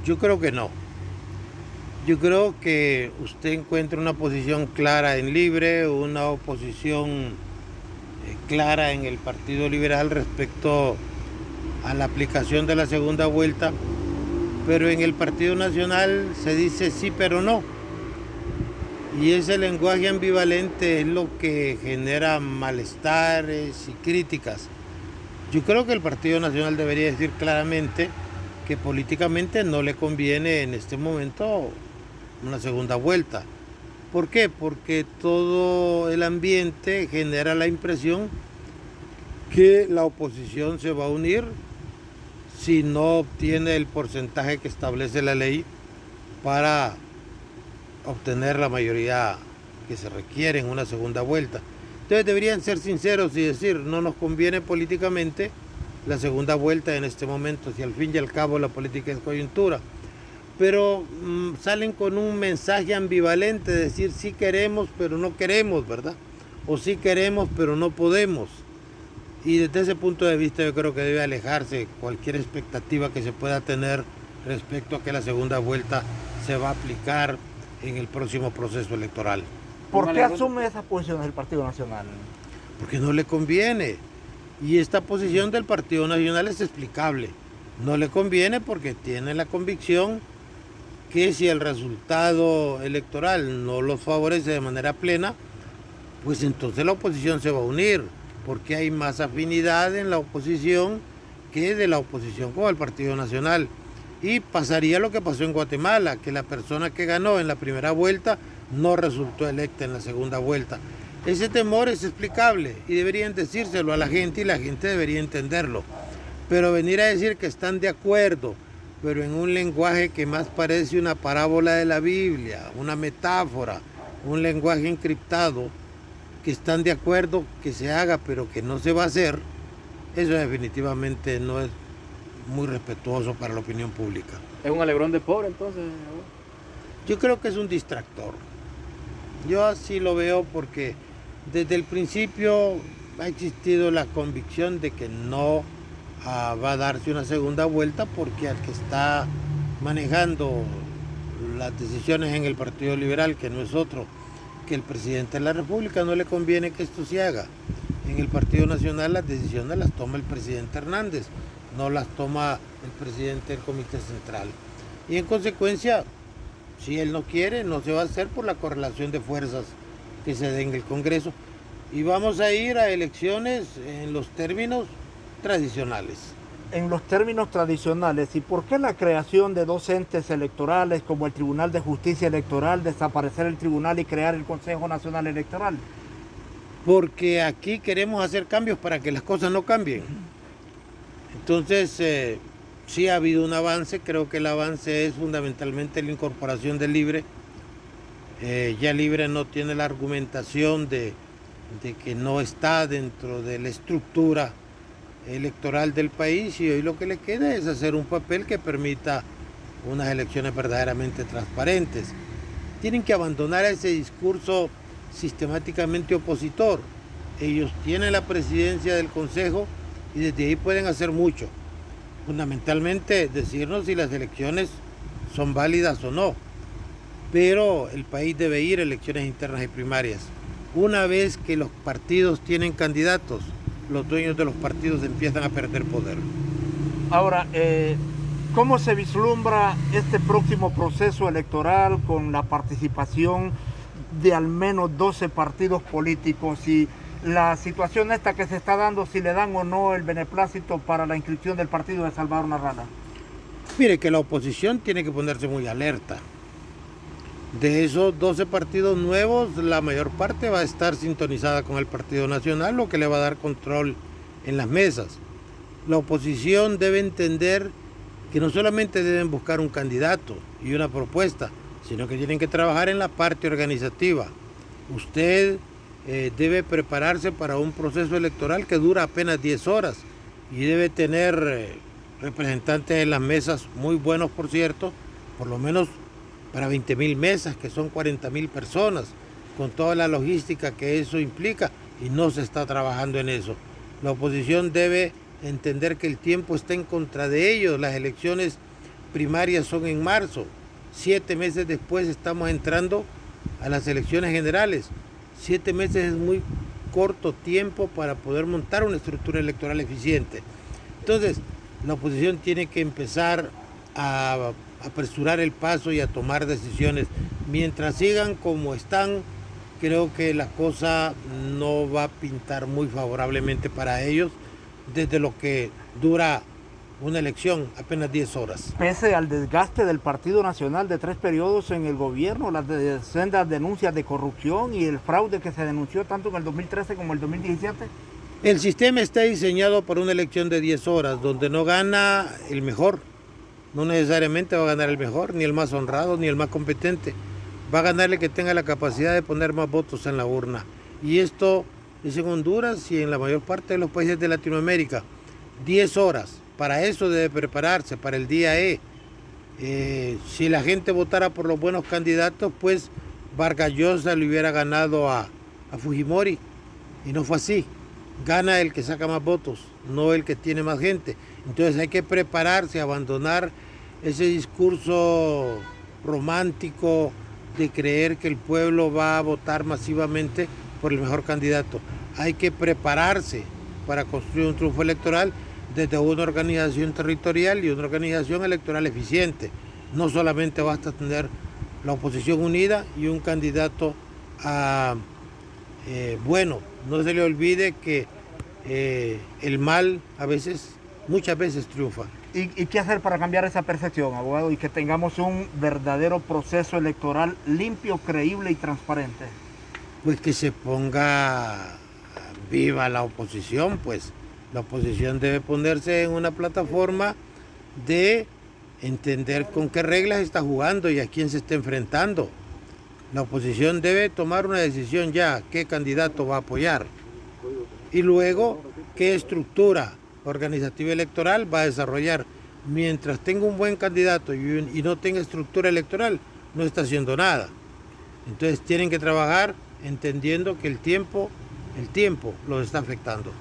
Yo creo que no. Yo creo que usted encuentra una posición clara en Libre, una oposición clara en el Partido Liberal respecto a la aplicación de la segunda vuelta, pero en el Partido Nacional se dice sí pero no. Y ese lenguaje ambivalente es lo que genera malestares y críticas. Yo creo que el Partido Nacional debería decir claramente que políticamente no le conviene en este momento una segunda vuelta. ¿Por qué? Porque todo el ambiente genera la impresión que la oposición se va a unir si no obtiene el porcentaje que establece la ley para obtener la mayoría que se requiere en una segunda vuelta. Entonces deberían ser sinceros y decir, no nos conviene políticamente la segunda vuelta en este momento, si al fin y al cabo la política es coyuntura. Pero salen con un mensaje ambivalente, de decir sí queremos pero no queremos, ¿verdad? O sí queremos pero no podemos. Y desde ese punto de vista yo creo que debe alejarse cualquier expectativa que se pueda tener respecto a que la segunda vuelta se va a aplicar en el próximo proceso electoral. ¿Por qué asume esas posiciones el Partido Nacional? Porque no le conviene. Y esta posición del Partido Nacional es explicable. No le conviene porque tiene la convicción que si el resultado electoral no los favorece de manera plena, pues entonces la oposición se va a unir, porque hay más afinidad en la oposición que de la oposición con el Partido Nacional. Y pasaría lo que pasó en Guatemala, que la persona que ganó en la primera vuelta no resultó electa en la segunda vuelta. Ese temor es explicable y deberían decírselo a la gente y la gente debería entenderlo. Pero venir a decir que están de acuerdo, pero en un lenguaje que más parece una parábola de la Biblia, una metáfora, un lenguaje encriptado, que están de acuerdo que se haga pero que no se va a hacer, eso definitivamente no es muy respetuoso para la opinión pública. ¿Es un alegrón de pobre entonces? Yo creo que es un distractor. Yo así lo veo porque desde el principio ha existido la convicción de que no va a darse una segunda vuelta, porque al que está manejando las decisiones en el Partido Liberal, que no es otro que el presidente de la República, no le conviene que esto se haga. En el Partido Nacional las decisiones las toma el presidente Hernández, no las toma el presidente del Comité Central. Y en consecuencia, si él no quiere, no se va a hacer por la correlación de fuerzas que se den en el Congreso. Y vamos a ir a elecciones en los términos tradicionales. En los términos tradicionales, ¿y por qué la creación de dos entes electorales como el Tribunal de Justicia Electoral, desaparecer el tribunal y crear el Consejo Nacional Electoral? Porque aquí queremos hacer cambios para que las cosas no cambien. Entonces, sí ha habido un avance, creo que el avance es fundamentalmente la incorporación de Libre. Ya Libre no tiene la argumentación de que no está dentro de la estructura electoral del país, y hoy lo que le queda es hacer un papel que permita unas elecciones verdaderamente transparentes. Tienen que abandonar ese discurso sistemáticamente opositor. Ellos tienen la presidencia del Consejo y desde ahí pueden hacer mucho. Fundamentalmente decirnos si las elecciones son válidas o no. Pero el país debe ir a elecciones internas y primarias. Una vez que los partidos tienen candidatos, los dueños de los partidos empiezan a perder poder. Ahora, ¿cómo se vislumbra este próximo proceso electoral con la participación de al menos 12 partidos políticos y la situación esta que se está dando, si le dan o no el beneplácito para la inscripción del partido de Salvador Narrala? Mire que la oposición tiene que ponerse muy alerta. De esos 12 partidos nuevos, la mayor parte va a estar sintonizada con el Partido Nacional, lo que le va a dar control en las mesas. La oposición debe entender que no solamente deben buscar un candidato y una propuesta, sino que tienen que trabajar en la parte organizativa. Usted debe prepararse para un proceso electoral que dura apenas 10 horas y debe tener representantes en las mesas muy buenos, por cierto, por lo menos para 20.000 mesas, que son 40.000 personas, con toda la logística que eso implica, y no se está trabajando en eso. La oposición debe entender que el tiempo está en contra de ellos. Las elecciones primarias son en marzo. 7 meses después estamos entrando a las elecciones generales. 7 meses es muy corto tiempo para poder montar una estructura electoral eficiente. Entonces, la oposición tiene que empezar a apresurar el paso y a tomar decisiones. Mientras sigan como están, creo que la cosa no va a pintar muy favorablemente para ellos desde lo que dura una elección, apenas 10 horas. Pese al desgaste del Partido Nacional de 3 periodos en el gobierno, las sendas denuncias de corrupción y el fraude que se denunció tanto en el 2013 como en el 2017. El sistema está diseñado para una elección de 10 horas, donde no gana el mejor. No necesariamente va a ganar el mejor, ni el más honrado, ni el más competente. Va a ganar el que tenga la capacidad de poner más votos en la urna. Y esto es en Honduras y en la mayor parte de los países de Latinoamérica. 10 horas. Para eso debe prepararse, para el día E. Si la gente votara por los buenos candidatos, pues Vargas Llosa le hubiera ganado a Fujimori. Y no fue así. Gana el que saca más votos, no el que tiene más gente. Entonces hay que prepararse, abandonar ese discurso romántico de creer que el pueblo va a votar masivamente por el mejor candidato. Hay que prepararse para construir un triunfo electoral desde una organización territorial y una organización electoral eficiente. No solamente basta tener la oposición unida y un candidato bueno. No se le olvide que el mal muchas veces triunfa. ¿Y qué hacer para cambiar esa percepción, abogado, y que tengamos un verdadero proceso electoral limpio, creíble y transparente? Pues que se ponga viva la oposición, pues. La oposición debe ponerse en una plataforma de entender con qué reglas está jugando y a quién se está enfrentando. La oposición debe tomar una decisión ya, qué candidato va a apoyar. Y luego, qué estructura organizativa electoral va a desarrollar. Mientras tenga un buen candidato y no tenga estructura electoral, no está haciendo nada. Entonces tienen que trabajar entendiendo que el tiempo los está afectando.